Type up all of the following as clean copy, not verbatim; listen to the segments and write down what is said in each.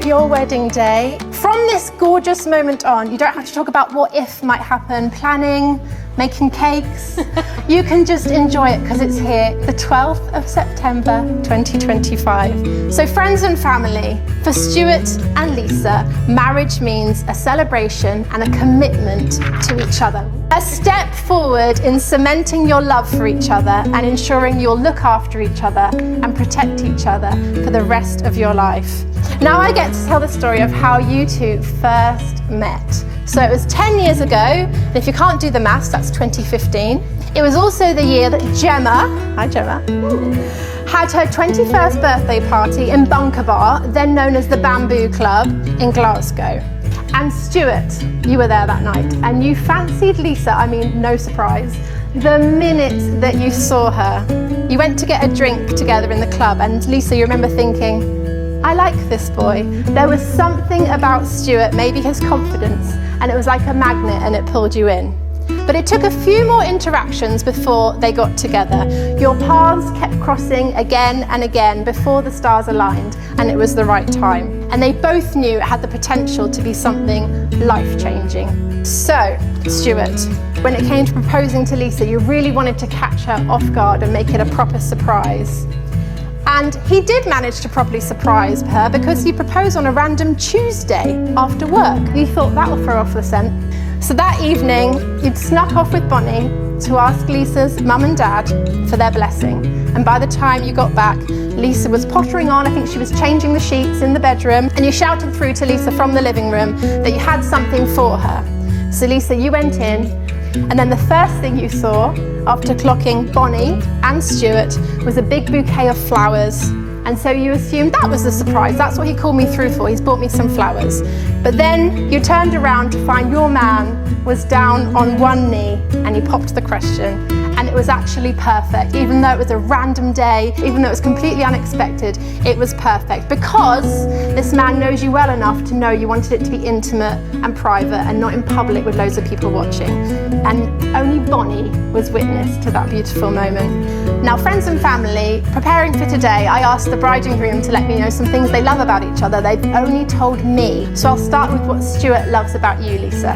your wedding day. From this gorgeous moment on, you don't have to talk about what if might happen, planning, making cakes. You can just enjoy it because it's here, the 12th of September 2025. So friends and family, for Stuart and Lisa, marriage means a celebration and a commitment to each other. A step forward in cementing your love for each other and ensuring you'll look after each other and protect each other for the rest of your life. Now I get to tell the story of how you two first met. So it was 10 years ago, and if you can't do the maths, that's 2015. It was also the year that Gemma, hi Gemma, had her 21st birthday party in Bunker Bar, then known as the Bamboo Club in Glasgow. And Stuart, you were there that night, and you fancied Lisa, I mean, no surprise, the minute that you saw her. You went to get a drink together in the club, and Lisa, you remember thinking, I like this boy. There was something about Stuart, maybe his confidence, and it was like a magnet and it pulled you in. But it took a few more interactions before they got together. Your paths kept crossing again and again before the stars aligned, and it was the right time. And they both knew it had the potential to be something life-changing. So, Stuart, when it came to proposing to Lisa, you really wanted to catch her off guard and make it a proper surprise. And he did manage to properly surprise her because he proposed on a random Tuesday after work. You thought that will throw off the scent. So that evening, you'd snuck off with Bonnie to ask Lisa's mum and dad for their blessing. And by the time you got back, Lisa was pottering on. I think she was changing the sheets in the bedroom. And you shouted through to Lisa from the living room that you had something for her. So Lisa, you went in, and then the first thing you saw after clocking Bonnie and Stuart was a big bouquet of flowers. And so you assumed that was a surprise. That's what he called me through for. He's bought me some flowers. But then you turned around to find your man was down on one knee, and he popped the question. And it was actually perfect. Even though it was a random day, even though it was completely unexpected, it was perfect because this man knows you well enough to know you wanted it to be intimate and private and not in public with loads of people watching. And only Bonnie was witness to that beautiful moment. Now, friends and family, preparing for today, I asked the bride and groom to let me know some things they love about each other. They've only told me. So I'll start with what Stuart loves about you, Lisa.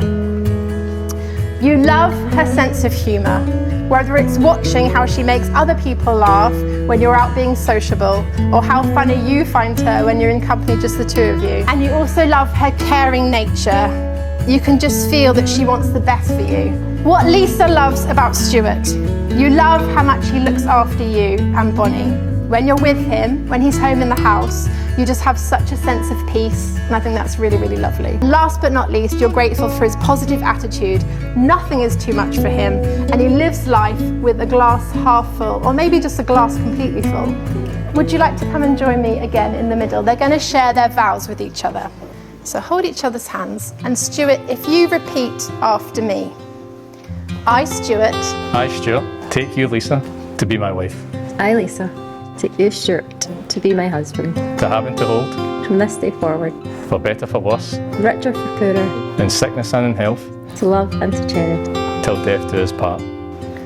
You love her sense of humour, whether it's watching how she makes other people laugh when you're out being sociable, or how funny you find her when you're in company just the two of you. And you also love her caring nature. You can just feel that she wants the best for you. What Lisa loves about Stuart, you love how much he looks after you and Bonnie. When you're with him, when he's home in the house, you just have such a sense of peace, and I think that's really, really lovely. Last but not least, you're grateful for his positive attitude. Nothing is too much for him, and he lives life with a glass half full, or maybe just a glass completely full. Would you like to come and join me again in the middle? They're going to share their vows with each other. So hold each other's hands, and Stuart, if you repeat after me. I, Stuart. I, Stuart, take you, Lisa, to be my wife. I, Lisa, take you, Stuart, to be my husband. To have and to hold. From this day forward. For better, for worse. Richer, for poorer. In sickness and in health. To love and to charity. Till death do us part.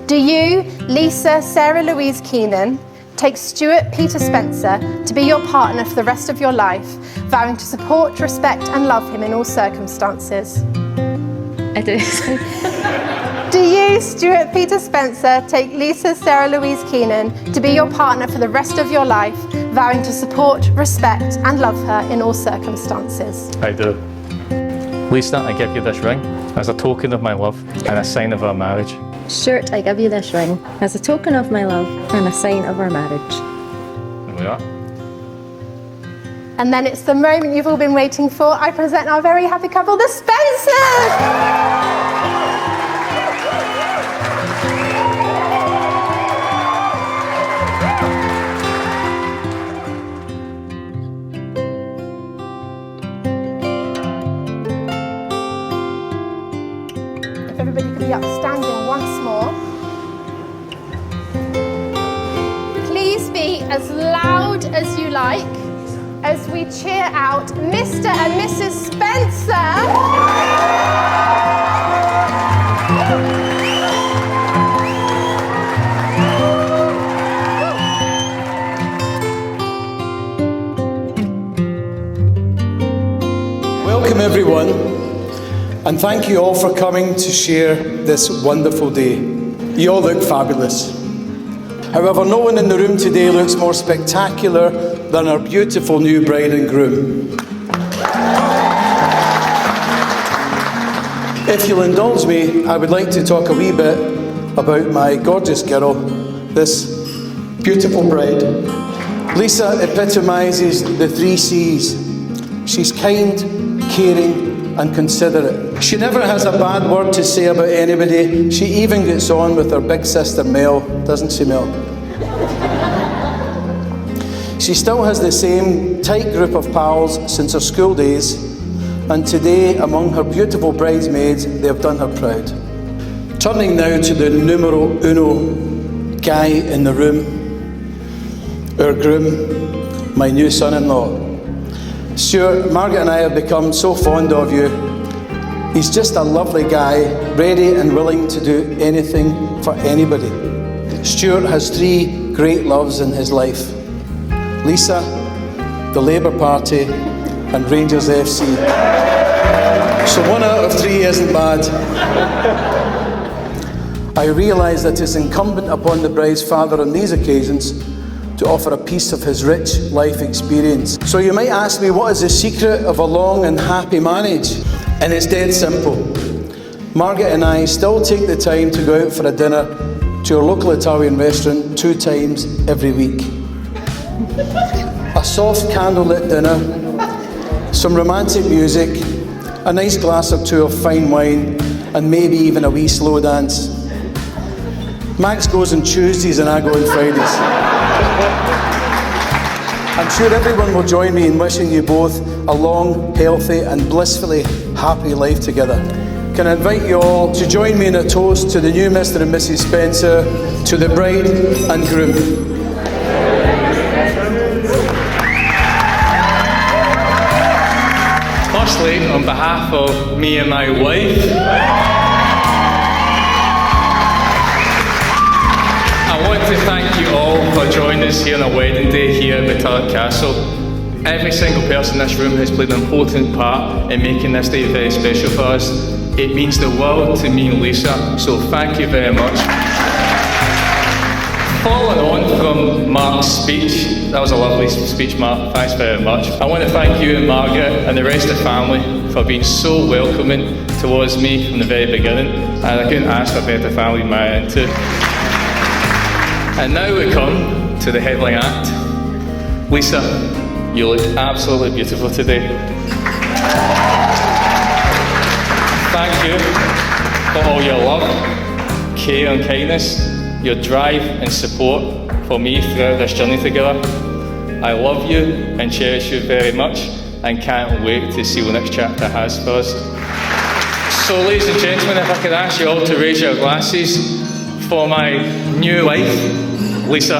Do you, Lisa Sarah Louise Keenan, take Stuart Peter Spencer to be your partner for the rest of your life, vowing to support, respect and love him in all circumstances? I do. Do you, Stuart Peter Spencer, take Lisa Sarah Louise Keenan to be your partner for the rest of your life, vowing to support, respect and love her in all circumstances? I do. Lisa, I give you this ring as a token of my love and a sign of our marriage. Stuart, I give you this ring as a token of my love and a sign of our marriage. There we are. And then it's the moment you've all been waiting for. I present our very happy couple, the Spencers! Everybody can be upstanding once more. Please be as loud as you like as we cheer out Mr. and Mrs. Spencer. everyone, and thank you all for coming to share this wonderful day. You all look fabulous. However, no one in the room today looks more spectacular than our beautiful new bride and groom. If you'll indulge me, I would like to talk a wee bit about my gorgeous girl, this beautiful bride. Lisa epitomises the 3 C's. She's kind, caring, and considerate. She never has a bad word to say about anybody. She even gets on with her big sister Mel, doesn't she, Mel? She still has the same tight group of pals since her school days, and today, among her beautiful bridesmaids, they have done her proud. Turning now to the numero uno guy in the room, our groom, my new son-in-law. Stuart, Margaret and I have become so fond of you. He's just a lovely guy, ready and willing to do anything for anybody. Stuart has 3 great loves in his life: Lisa, the Labour Party, and Rangers FC. So 1 out of 3 isn't bad. I realise that it's incumbent upon the bride's father on these occasions to offer a piece of his rich life experience. So you might ask me, what is the secret of a long and happy marriage? And it's dead simple. Margaret and I still take the time to go out for a dinner to our local Italian restaurant 2 times every week. A soft candlelit dinner, some romantic music, a nice glass or 2 of fine wine, and maybe even a wee slow dance. Max goes on Tuesdays and I go on Fridays. I'm sure everyone will join me in wishing you both a long, healthy and blissfully happy life together. Can I invite you all to join me in a toast to the new Mr. and Mrs. Spencer, to the bride and groom. Firstly, on behalf of me and my wife, I want to thank you all for joining us here on a wedding day here at Boturich Castle. Every single person in this room has played an important part in making this day very special for us. It means the world to me and Lisa, so thank you very much. Following on from Mark's speech, that was a lovely speech, Mark, thanks very much. I want to thank you and Margaret and the rest of the family for being so welcoming towards me from the very beginning, and I couldn't ask for a better family to marry into. And now we come to the headline act. Lisa, you look absolutely beautiful today. Thank you for all your love, care and kindness, your drive and support for me throughout this journey together. I love you and cherish you very much and can't wait to see what the next chapter has for us. So ladies and gentlemen, if I could ask you all to raise your glasses for my new wife, Lisa.